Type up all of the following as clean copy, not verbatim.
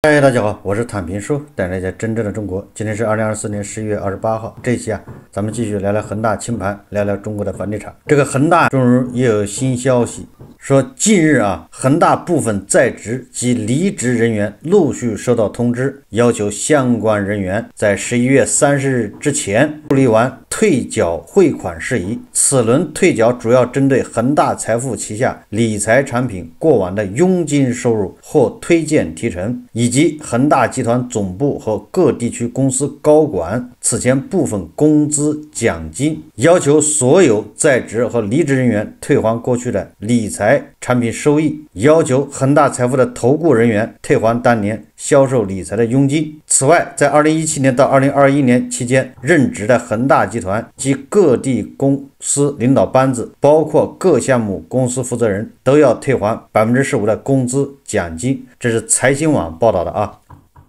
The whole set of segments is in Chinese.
嗨，大家好，我是坦平叔，带大家真正的中国。今天是2024年11月28号，这一期咱们继续聊聊恒大清盘，聊聊中国的房地产。这个恒大终于也有新消息，说近日恒大部分在职及离职人员陆续收到通知，要求相关人员在11月30日之前处理完退缴汇款事宜。此轮退缴主要针对恒大财富旗下理财产品过往的佣金收入或推荐提成，以及恒大集团总部和各地区公司高管此前部分工资奖金，要求所有在职和离职人员退还过去的理财产品收益，要求恒大财富的投顾人员退还当年销售理财的佣金。此外，在2017年到2021年期间任职的恒大集团及各地公司领导班子，包括各项目公司负责人，都要退还15%的工资奖金。这是财新网报道的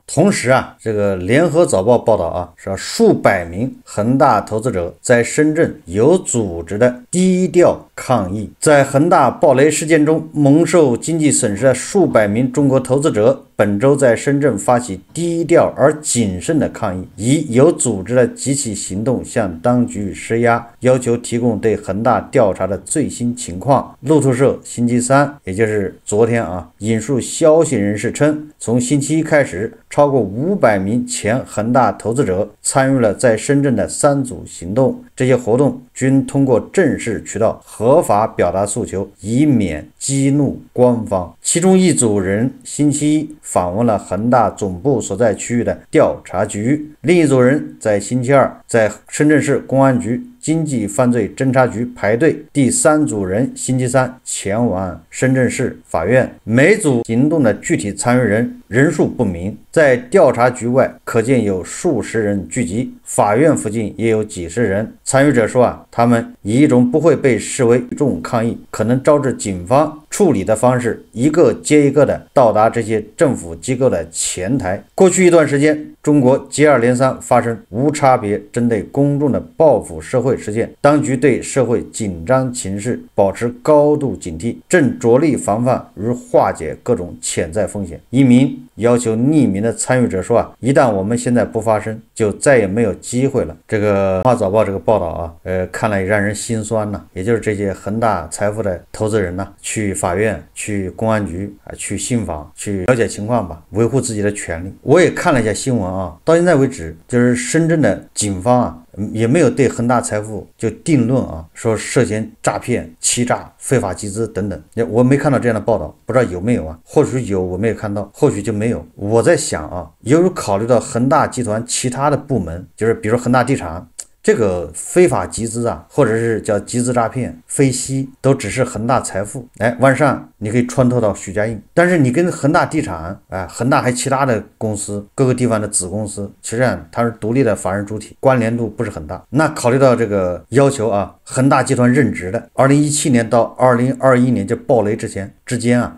同时这个联合早报报道说数百名恒大投资者在深圳有组织的低调抗议。在恒大暴雷事件中蒙受经济损失的数百名中国投资者本周在深圳发起低调而谨慎的抗议，以有组织的集体行动向当局施压，要求提供对恒大调查的最新情况。路透社星期三，也就是昨天引述消息人士称，从星期一开始，超过500名前恒大投资者参与了在深圳的3组行动，这些活动均通过正式渠道合法表达诉求，以免激怒官方。其中一组人星期一访问了恒大总部所在区域的调查局，另一组人在星期二在深圳市公安局经济犯罪侦查局排队，第3组人星期三前往深圳市法院。每组行动的具体参与人数不明，在调查局外可见有数十人聚集，法院附近也有几十人。参与者说他们以一种不会被视为重抗议，可能招致警方处理的方式，一个接一个的到达这些政府机构的前台。过去一段时间，中国接二连三发生无差别针对公众的报复社会事件，当局对社会紧张情势保持高度警惕，正着力防范与化解各种潜在风险。一名要求匿名的参与者说一旦我们现在不发声，就再也没有机会了。这个《华早报》这个报道看了也让人心酸也就是这些恒大财富的投资人去法院、去公安局去信访，去了解情况吧，维护自己的权利。我也看了一下新闻到现在为止，就是深圳的警方也没有对恒大财富就定论说涉嫌诈骗、欺诈、非法集资等等，我没看到这样的报道，不知道有没有或许有我没有看到，或许就没有。我在想有考虑到恒大集团其他的部门，就是比如恒大地产这个非法集资或者是叫集资诈骗、非息，都只是恒大财富往上你可以穿透到许家印，但是你跟恒大地产恒大还其他的公司，各个地方的子公司，实际上它是独立的法人主体，关联度不是很大。那考虑到这个要求恒大集团任职的2017年到2021年就暴雷之间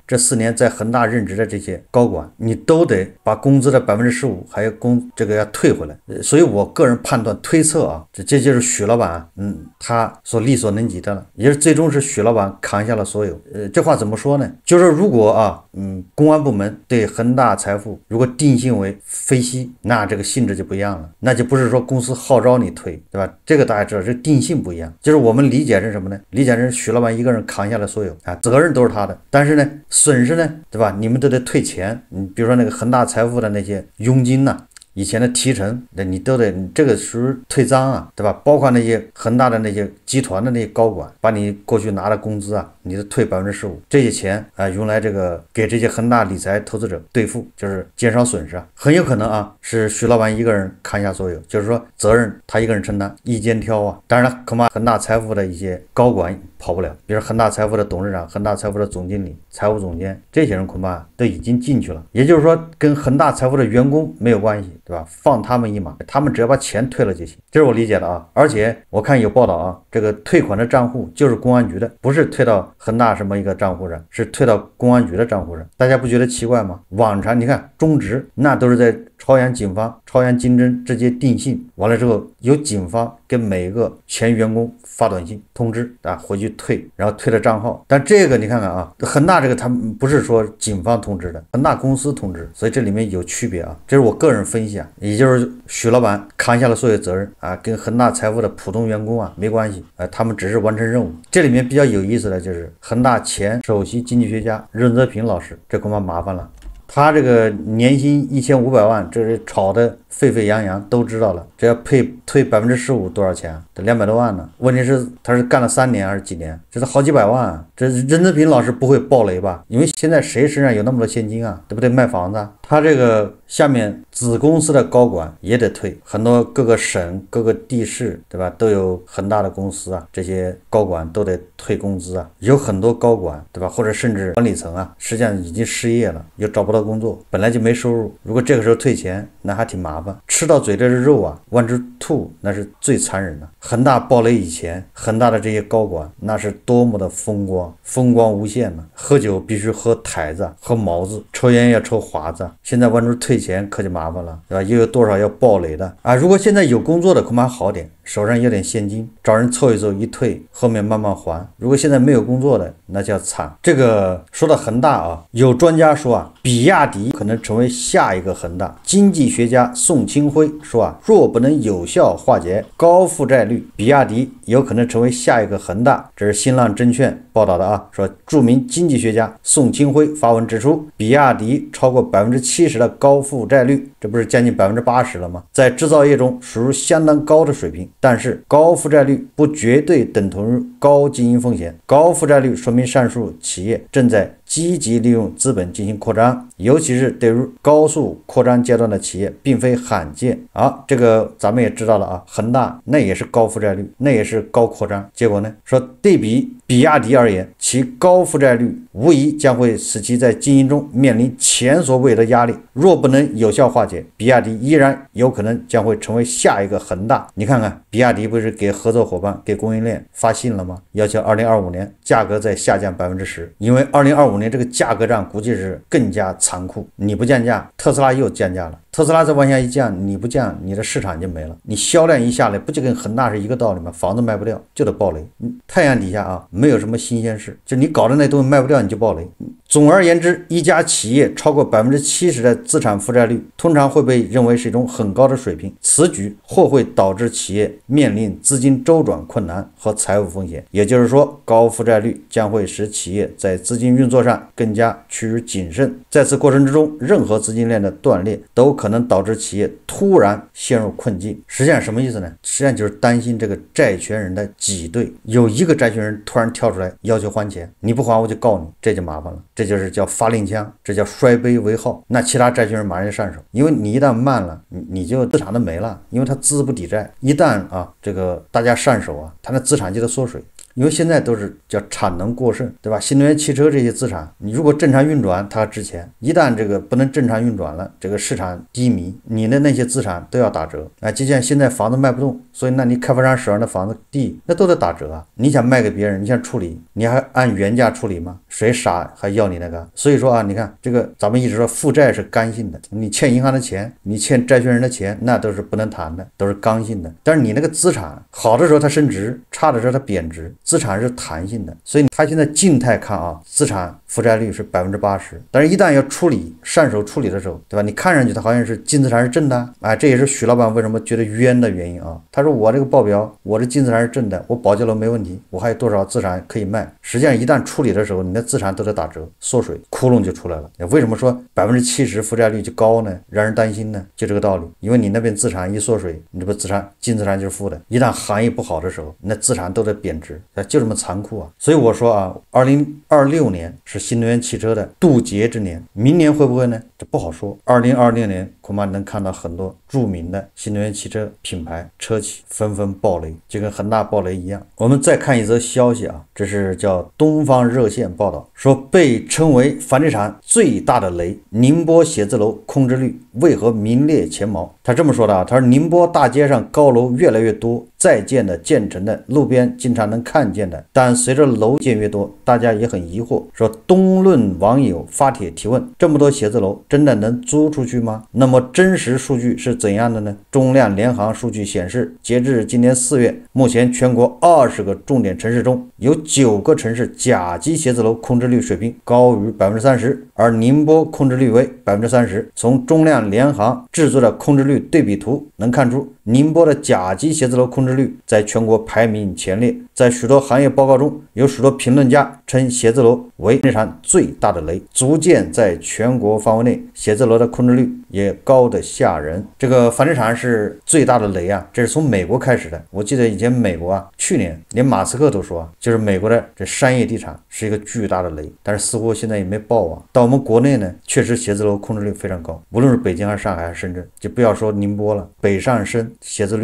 这4年在恒大任职的这些高管，你都得把工资的15%还有这个要退回来。所以我个人判断推测这就是许老板他所力所能及的了，也是最终是许老板扛下了所有。这话怎么说呢？就是如果公安部门对恒大财富如果定性为非息，那这个性质就不一样了，那就不是说公司号召你退，对吧？这个大家知道，这定性不一样。就是我们理解成什么呢？理解成许老板一个人扛下了所有责任都是他的，但是呢损失呢，对吧？你们都得退钱。比如说那个恒大财富的那些佣金以前的提成，你都得，这个属于退赃对吧？包括那些恒大的那些集团的那些高管，把你过去拿的工资你都退15%，这些钱用来这个给这些恒大理财投资者兑付，就是减少损失很有可能是许老板一个人扛下所有，就是说责任他一个人承担，一肩挑当然了，恐怕恒大财富的一些高管跑不了，比如恒大财富的董事长、恒大财富的总经理、财务总监，这些人恐怕都已经进去了。也就是说，跟恒大财富的员工没有关系，对吧？放他们一马，他们只要把钱退了就行，这是我理解的而且我看有报道这个退款的账户就是公安局的，不是退到恒大什么一个账户上，是退到公安局的账户上。大家不觉得奇怪吗？往常你看中植那都是在朝阳警方、朝阳金针直接定性，完了之后由警方给每个前员工发短信通知啊，回去退，然后退了账号。但这个你看看啊，恒大这个他们不是说警方通知的，恒大公司通知，所以这里面有区别啊。这是我个人分析啊，也就是许老板扛下了所有责任啊，跟恒大财富的普通员工啊没关系啊，他们只是完成任务。这里面比较有意思的就是恒大前首席经济学家任泽平老师，这恐怕麻烦了。他这个年薪1500万，这是炒得沸沸扬扬，都知道了。这要退15%多少钱？这200多万呢。问题是他是干了3年还是几年？这是好几百万啊。这任泽平老师不会爆雷吧？因为现在谁身上有那么多现金啊？对不对？卖房子啊。他这个下面子公司的高管也得退，很多各个省、各个地市，对吧？都有很大的公司啊，这些高管都得退工资啊。有很多高管，对吧？或者甚至管理层啊，实际上已经失业了，又找不到工作，本来就没收入。如果这个时候退钱，那还挺麻烦。吃到嘴里的肉啊，往出吐，那是最残忍的。恒大爆雷以前，恒大的这些高管那是多么的风光无限呢！喝酒必须喝台子，喝毛子，抽烟要抽华子。现在往出退钱可就麻烦了，对吧？又有多少要爆雷的啊？如果现在有工作的恐怕好点，手上有点现金，找人凑一凑一退，后面慢慢还。如果现在没有工作的，那叫惨。这个说到恒大啊，有专家说啊，比亚迪可能成为下一个恒大。经济学家宋清辉说啊，若不能有效化解高负债率，比亚迪有可能成为下一个恒大。这是新浪证券报道的啊，说著名经济学家宋清辉发文指出，比亚迪超过70%的高负债率，这不是将近80%了吗？在制造业中属于相当高的水平，但是高负债率不绝对等同于高经营风险。高负债率说明上述企业正在积极利用资本进行扩张，尤其是对于高速扩张阶段的企业并非罕见。这个咱们也知道了啊，恒大那也是高负债率，那也是高扩张，结果呢，说对比比亚迪而言，其高负债率无疑将会使其在经营中面临前所未有的压力。若不能有效化解，比亚迪依然有可能将会成为下一个恒大。你看看，比亚迪不是给合作伙伴、给供应链发信了吗？要求2025年价格再下降10%，因为2025年这个价格战估计是更加残酷。你不降价，特斯拉又降价了。特斯拉再往下一降，你不降，你的市场就没了。你销量一下来，不就跟恒大是一个道理吗？房子卖不掉就得爆雷。太阳底下啊，没有什么新鲜事，就你搞的那东西卖不掉，你就爆雷。总而言之，一家企业超过70%的资产负债率，通常会被认为是一种很高的水平。此举或会导致企业面临资金周转困难和财务风险。也就是说，高负债率将会使企业在资金运作上更加趋于谨慎。在此过程之中，任何资金链的断裂都可能导致企业突然陷入困境。实际上什么意思呢？实际上就是担心这个债权人的挤兑，有一个债权人突然跳出来要求还钱，你不还我就告你，这就麻烦了。这就是叫发令枪，这叫摔杯为号。那其他债权人马上就上手，因为你一旦慢了，你就资产都没了，因为他资不抵债。一旦这个大家上手啊，他的资产就得缩水。因为现在都是叫产能过剩，对吧？新能源汽车这些资产，你如果正常运转，它值钱；一旦这个不能正常运转了，这个市场低迷，你的那些资产都要打折啊。就像现在房子卖不动，所以那你开发商手上的房子地那都得打折啊。你想卖给别人，你想处理，你还按原价处理吗？谁傻还要你那个？所以说啊，你看这个咱们一直说负债是刚性的，你欠银行的钱，你欠债权人的钱，那都是不能谈的，都是刚性的。但是你那个资产好的时候它升值，差的时候它贬值。资产是弹性的，所以它现在静态看啊，资产负债率是80%，但是一旦要处理上手处理的时候，对吧？你看上去它好像是净资产是正的，这也是许老板为什么觉得冤的原因啊。他说我这个报表，我这净资产是正的，我保交楼没问题，我还有多少资产可以卖？实际上一旦处理的时候，你的资产都得打折，缩水，窟窿就出来了。为什么说70%负债率就高呢？让人担心呢？就这个道理，因为你那边资产一缩水，你这不净资产就是负的。一旦行业不好的时候，那资产都得贬值。就这么残酷啊！所以我说啊，2026年是新能源汽车的渡劫之年，明年会不会呢？这不好说。2026年恐怕能看到很多著名的新能源汽车品牌车企纷纷爆雷，就跟恒大爆雷一样。我们再看一则消息啊，这是叫东方热线报道，说被称为房地产最大的雷，宁波写字楼空置率为何名列前茅？他这么说的啊，他说宁波大街上高楼越来越多，在建的、建成的，路边经常能看见的。但随着楼建越多，大家也很疑惑，说东论网友发帖提问：这么多写字楼真的能租出去吗？那么真实数据是怎样的呢？中量联行数据显示，截至今年4月，目前全国20个重点城市中有9个城市甲级写字楼空置率水平高于30%，而宁波空置率为30%。从中量联行制作的空置率对比图能看出，宁波的甲级写字楼空置率在全国排名前列。在许多行业报告中，有许多评论家称写字楼为房地产最大的雷，逐渐在全国范围内写字楼的空置率也高得吓人。这个房地产是最大的雷啊，这是从美国开始的。我记得以前美国啊，去年连马斯克都说，就是美国的这商业地产是一个巨大的雷，但是似乎现在也没爆啊。到我们国内呢，确实写字楼空置率非常高，无论是北京还是上海还是深圳，就不要说宁波了，北上深写字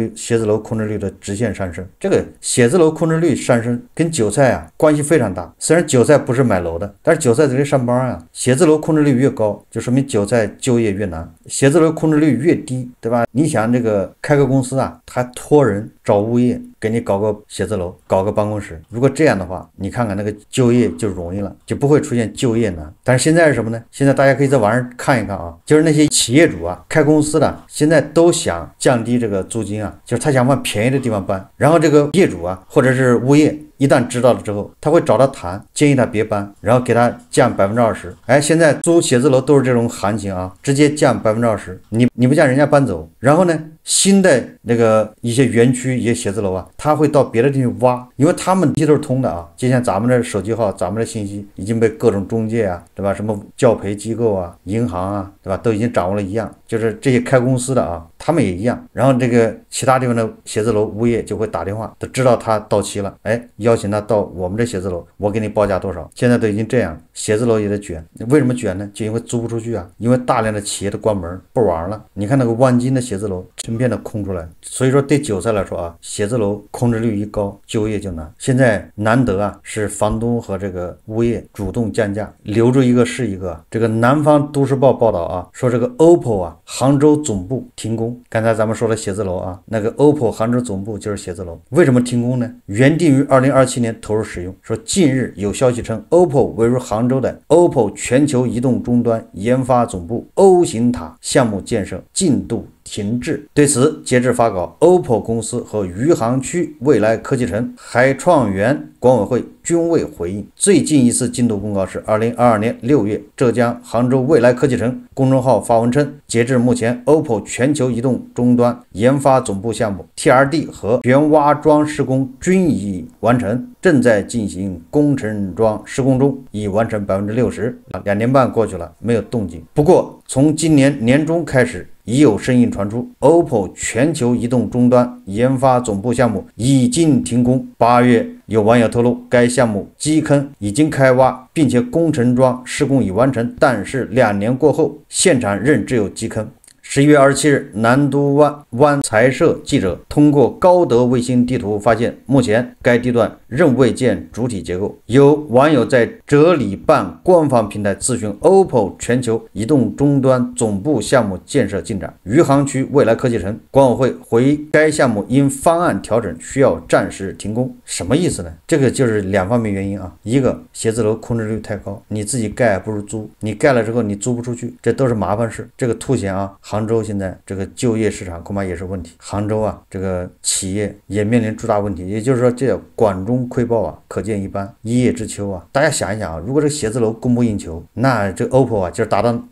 楼空置率的直线上升。这个写字楼空置率上升跟韭菜啊关系非常大。虽然韭菜不是买楼的，但是韭菜在这里上班啊。写字楼空置率越高，就说明韭菜就业越难。写字楼空置率越低，对吧？你想这个开个公司啊，他托人找物业给你搞个写字楼，搞个办公室。如果这样的话，你看看那个就业就容易了，就不会出现就业难。但是现在是什么呢？现在大家可以在网上看一看啊，就是那些企业主啊，开公司的现在都想降低这个租金啊，就是他想往便宜的地方搬。然后这个业主啊，或者是物业一旦知道了之后，他会找他谈，建议他别搬，然后给他降20%。哎，现在租写字楼都是这种行情啊，直接降20%，你不降人家搬走。然后呢，新的那个一些园区一些写字楼啊，他会到别的地方挖，因为他们地都是通的啊，就像咱们的手机号，咱们的信息已经被各种中介啊，对吧？什么教培机构啊、银行啊，对吧？都已经掌握了一样，就是这些开公司的啊，他们也一样。然后这个其他地方的写字楼物业就会打电话，都知道他到期了，哎，邀请他到我们这写字楼，我给你报价多少。现在都已经这样，写字楼也得卷。为什么卷呢？就因为租不出去啊，因为大量的企业都关门不玩了。你看那个万金的写字楼成片的空出来，所以说对韭菜来说啊，写字楼空置率一高，就业就难。现在难得啊，是房东和这个物业主动降价，留住一个是一个。这个南方都市报报道啊，说这个 OPPO 啊，杭州总部停工。刚才咱们说的写字楼啊，那个 OPPO 杭州总部就是写字楼。为什么停工呢？原定于2027年投入使用。说近日有消息称 ，OPPO 位于杭州的 OPPO 全球移动终端研发总部 O 型塔项目建设进度停滞。对此，截至发稿， OPPO 公司和余杭区未来科技城、海创园管委会均未回应。最近一次进度公告是2022年6月，浙江杭州未来科技城公众号发文称，截至目前 ，OPPO 全球移动终端研发总部项目 TRD 和原挖桩施工均已完成，正在进行工程桩施工中，已完成60%。2年半过去了，没有动静。不过，从今年年中开始，已有声音传出 ，OPPO 全球移动终端研发总部项目已经停工。8月，有网友透露，该项目基坑已经开挖，并且工程桩施工已完成，但是2年过后，现场仍只有基坑。11月27日，南都湾财社记者通过高德卫星地图发现，目前该地段仍未见主体结构。有网友在哲理办官方平台咨询 OPPO 全球移动终端总部项目建设进展，余杭区未来科技城管委会回该项目因方案调整需要暂时停工。什么意思呢？这个就是2方面原因啊，一个写字楼空置率太高，你自己盖不如租，你盖了之后你租不出去，这都是麻烦事。这个凸显啊，杭州现在这个就业市场恐怕也是问题。杭州啊，这个企业也面临重大问题，也就是说，这管中窥豹啊，可见一斑，一叶知秋啊。大家想一想啊，如果这个写字楼供不应求，那这 OPPO 啊，就是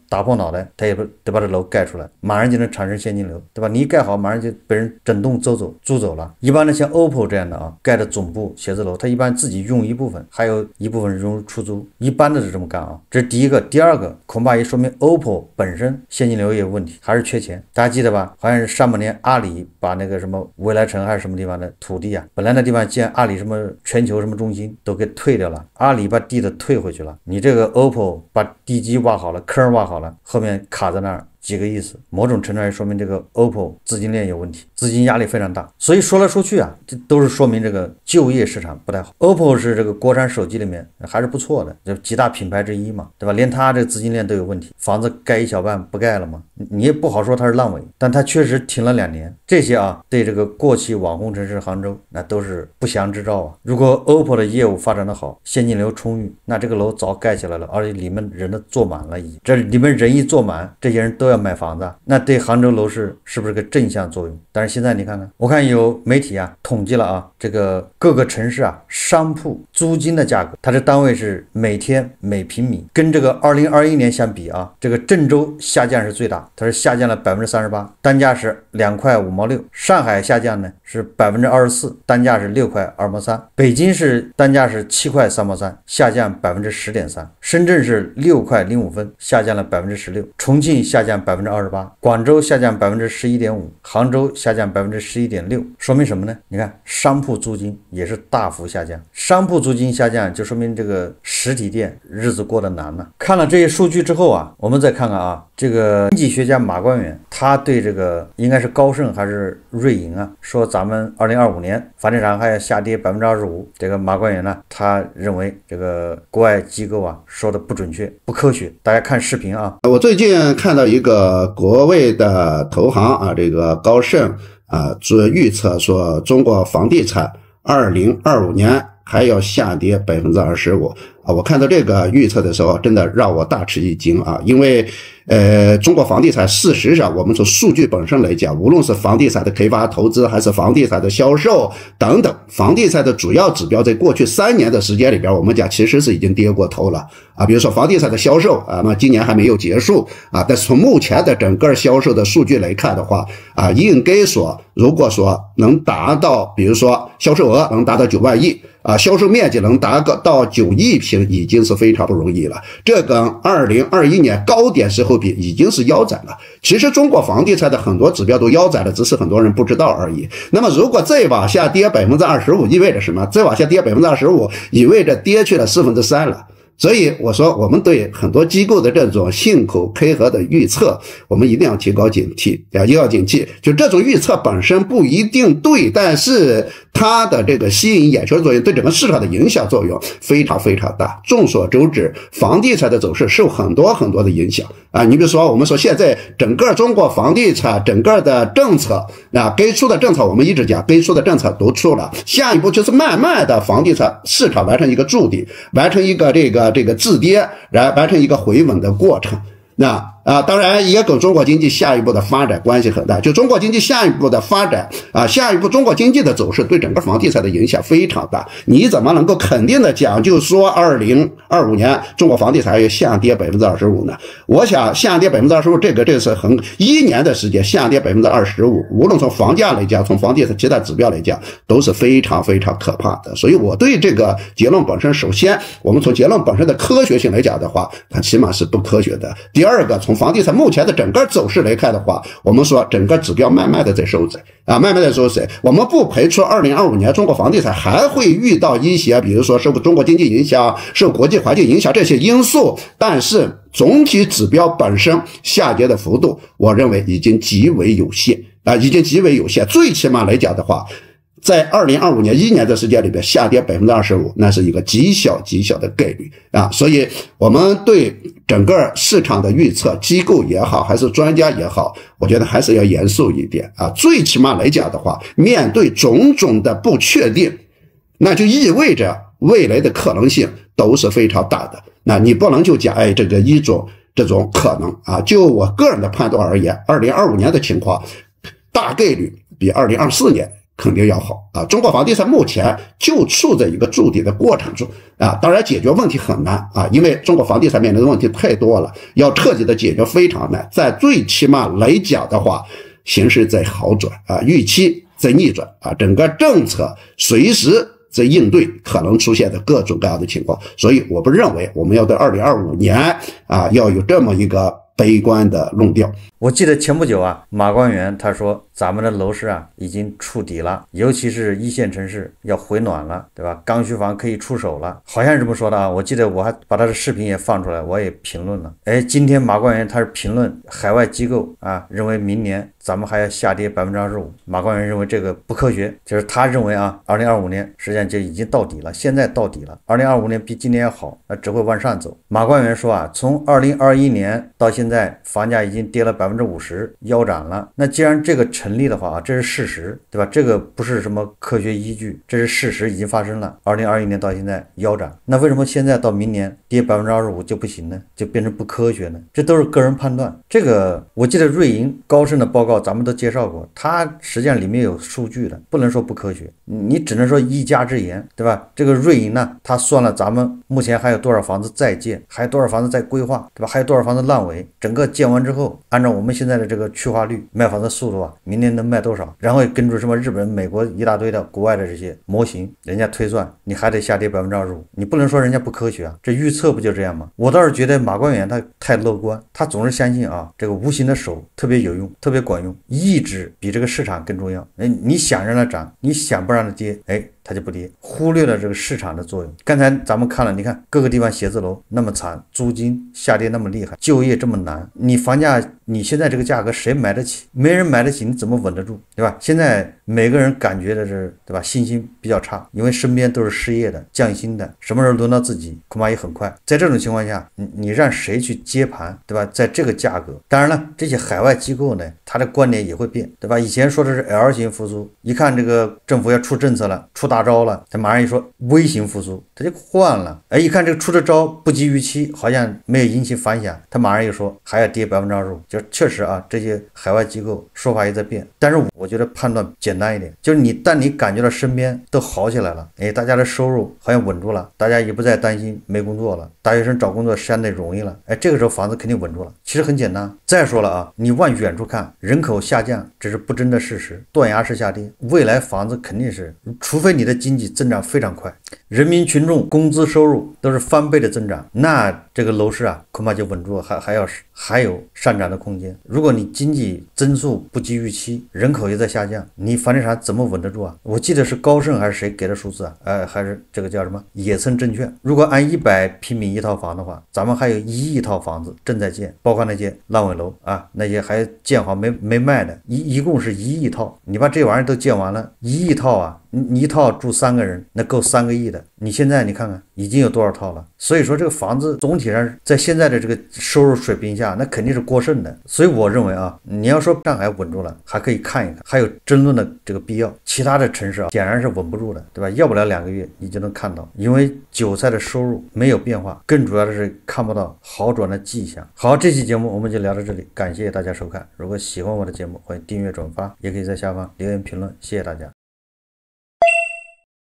打破脑袋，他也不得把这楼盖出来，马上就能产生现金流，对吧？你一盖好，马上就被人整栋租走了。一般的像 OPPO 这样的啊，盖的总部写字楼，他一般自己用一部分，还有一部分用出租，一般的是这么干啊。这是第一个。第二个，恐怕也说明 OPPO 本身现金流也有问题，还是缺钱。大家记得吧？好像是上半年阿里把那个什么未来城还是什么地方的土地啊，本来那地方建阿里什么全球什么中心都给退掉了，阿里把地都退回去了。你这个 OPPO 把地基挖好了，坑挖好了，后面卡在那儿，几个意思，某种程度上也说明这个 OPPO 资金链有问题，资金压力非常大。所以说来说去啊，这都是说明这个就业市场不太好。OPPO 是这个国产手机里面还是不错的，就几大品牌之一嘛，对吧？连它这个资金链都有问题，房子盖一小半不盖了吗？你也不好说它是烂尾，但它确实停了2年。这些啊，对这个过气网红城市杭州那都是不祥之兆啊。如果 OPPO 的业务发展的好，现金流充裕，那这个楼早盖起来了，而且里面人都坐满了，已经这里面人一坐满，这些人都要买房子，那对杭州楼市是不是个正向作用？但是现在你看看，我看有媒体啊统计了啊，这个各个城市啊商铺租金的价格，它的单位是每天每平米，跟这个2021年相比啊，这个郑州下降是最大，它是下降了38%，单价是2块5毛6。上海下降呢是24%，单价是6块2毛3。北京是单价是7块3毛3，下降10.3%。深圳是6块05分，下降了16%。重庆下降28%，广州下降11.5%，杭州下降11.6%。说明什么呢？你看商铺租金也是大幅下降，商铺租金下降就说明这个实体店日子过得难了。看了这些数据之后啊，我们再看看啊，这个经济学家马冠远他对这个应该是高盛还是瑞银啊，说咱们2025年房地产还要下跌25%。这个马冠远呢，他认为这个国外机构啊说的不准确、不科学。大家看视频啊。我最近看到一个国卫的投行啊，这个高盛啊做预测说，中国房地产2025年还要下跌25%啊！我看到这个预测的时候，真的让我大吃一惊啊！因为中国房地产事实上，我们从数据本身来讲，无论是房地产的开发投资，还是房地产的销售等等，房地产的主要指标，在过去3年的时间里边，我们讲其实是已经跌过头了啊。比如说房地产的销售啊，那今年还没有结束啊，但是从目前的整个销售的数据来看的话啊，应该说，如果说能达到，比如说销售额能达到9万亿。啊，销售面积能达到9亿平，已经是非常不容易了。这跟2021年高点时候比，已经是腰斩了。其实中国房地产的很多指标都腰斩了，只是很多人不知道而已。那么如果再往下跌25%，意味着什么？再往下跌25%，意味着跌去了3%了。所以我说，我们对很多机构的这种信口开河的预测，我们一定要提高警惕啊！一定要警惕，就这种预测本身不一定对，但是它的这个吸引眼球作用，对整个市场的影响作用非常非常大。众所周知，房地产的走势受很多很多的影响啊！你比如说，我们说现在整个中国房地产整个的政策啊，该出的政策我们一直讲，该出的政策都出了，下一步就是慢慢的房地产市场完成一个筑底，完成一个这个止跌，然完成一个回稳的过程。当然也跟中国经济下一步的发展关系很大。就中国经济下一步的发展啊，下一步中国经济的走势对整个房地产的影响非常大。你怎么能够肯定的讲，就说2025年中国房地产要下跌25%呢？我想下跌25%，这个是1年的时间下跌25%，无论从房价来讲，从房地产其他指标来讲，都是非常非常可怕的。所以我对这个结论本身，首先我们从结论本身的科学性来讲的话，它起码是不科学的。第二个，从房地产目前的整个走势来看的话，我们说整个指标慢慢的在收窄啊，慢慢的收窄。我们不排除2025年中国房地产还会遇到一些，比如说受中国经济影响、受国际环境影响这些因素，但是总体指标本身下跌的幅度，我认为已经极为有限啊，已经极为有限。最起码来讲的话，在2025年1年的时间里边下跌25%，那是一个极小的概率啊，所以我们对整个市场的预测，机构也好，还是专家也好，我觉得还是要严肃一点啊。最起码来讲的话，面对种种的不确定，那就意味着未来的可能性都是非常大的。那你不能就讲这个这种可能啊。就我个人的判断而言，2025年的情况大概率比2024年肯定要好啊！中国房地产目前就处在一个筑底的过程中啊，当然解决问题很难啊，因为中国房地产面临的问题太多了，要彻底的解决非常难。在最起码来讲的话，形势在好转啊，预期在逆转啊，整个政策随时在应对可能出现的各种各样的情况，所以我不认为我们要对2025年啊要有这么一个悲观的论调。我记得前不久啊，马官员他说咱们的楼市啊已经触底了，尤其是一线城市要回暖了，对吧？刚需房可以出手了，好像是这么说的啊。我记得我还把他的视频也放出来，我也评论了。哎，今天马官员他是评论海外机构啊，认为明年咱们还要下跌25%。马官员认为这个不科学，就是他认为啊，2025年实际上就已经到底了，现在到底了，2025年比今年要好，只会往上走。马官员说啊，从2021年到现在，房价已经跌了50%，腰斩了。那既然这个成立的话啊，这是事实，对吧？这个不是什么科学依据，这是事实，已经发生了。2021年到现在腰斩，那为什么现在到明年跌25%就不行呢？就变成不科学呢？这都是个人判断。这个我记得瑞银高盛的报告咱们都介绍过，它实际上里面有数据的，不能说不科学，你只能说一家之言，对吧？这个瑞银呢，它算了咱们目前还有多少房子在建，还有多少房子在规划，对吧？还有多少房子烂尾，整个建完之后，按照我们现在的这个去化率，卖房子速度啊，明年能卖多少？然后根据什么日本、美国一大堆的国外的这些模型，人家推算，你还得下跌25%，你不能说人家不科学啊，这预测不就这样吗？我倒是觉得马官员他太乐观，他总是相信啊，这个无形的手特别有用，特别管用，意志比这个市场更重要。你想让它涨，你想不让它跌，它就不跌，忽略了这个市场的作用。刚才咱们看了，你看各个地方写字楼那么惨，租金下跌那么厉害，就业这么难，你房价你现在这个价格谁买得起？没人买得起，你怎么稳得住，对吧？现在每个人感觉的是，对吧？信心比较差，因为身边都是失业的、降薪的，什么时候轮到自己，恐怕也很快。在这种情况下，你让谁去接盘，对吧？在这个价格，当然了，这些海外机构呢，他的观点也会变，对吧？以前说的是 L 型复苏，一看这个政府要出政策了，出大招了，他马上一说 V 型复苏，他就换了。一看这个出的招不及预期，好像没有引起反响，他马上又说还要跌25%。就确实啊，这些海外机构说法也在变，但是我觉得判断简单一点，就是但你感觉到身边都好起来了，大家的收入好像稳住了，大家也不再担心没工作了，大学生找工作相对容易了，这个时候房子肯定稳住了。其实很简单。再说了啊，你往远处看，人口下降这是不争的事实，断崖式下跌，未来房子肯定是，除非你的经济增长非常快，人民群众工资收入都是翻倍的增长，那这个楼市啊恐怕就稳住了，还有上涨的空间。如果你经济增速不及预期，人口也在下降，你房地产怎么稳得住啊？我记得是高盛还是谁给的数字啊？还是这个叫什么野村证券，如果按100平米一套房的话，咱们还有1亿套房子正在建，包括那些烂尾楼啊，那些还建好没卖的，一共是1亿套。你把这玩意儿都建完了，1亿套啊，你一套住3个人，那够3个亿的。你现在你看看已经有多少套了。所以说这个房子总体上在现在的这个收入水平下，那肯定是过剩的。所以我认为啊，你要说上海稳住了，还可以看一看，还有争论的这个必要。其他的城市啊，显然是稳不住的，对吧？要不了2个月你就能看到，因为韭菜的收入没有变化，更主要的是看不到好转的迹象。好，这期节目我们就聊到这里，感谢大家收看。如果喜欢我的节目，欢迎订阅转发，也可以在下方留言评论，谢谢大家。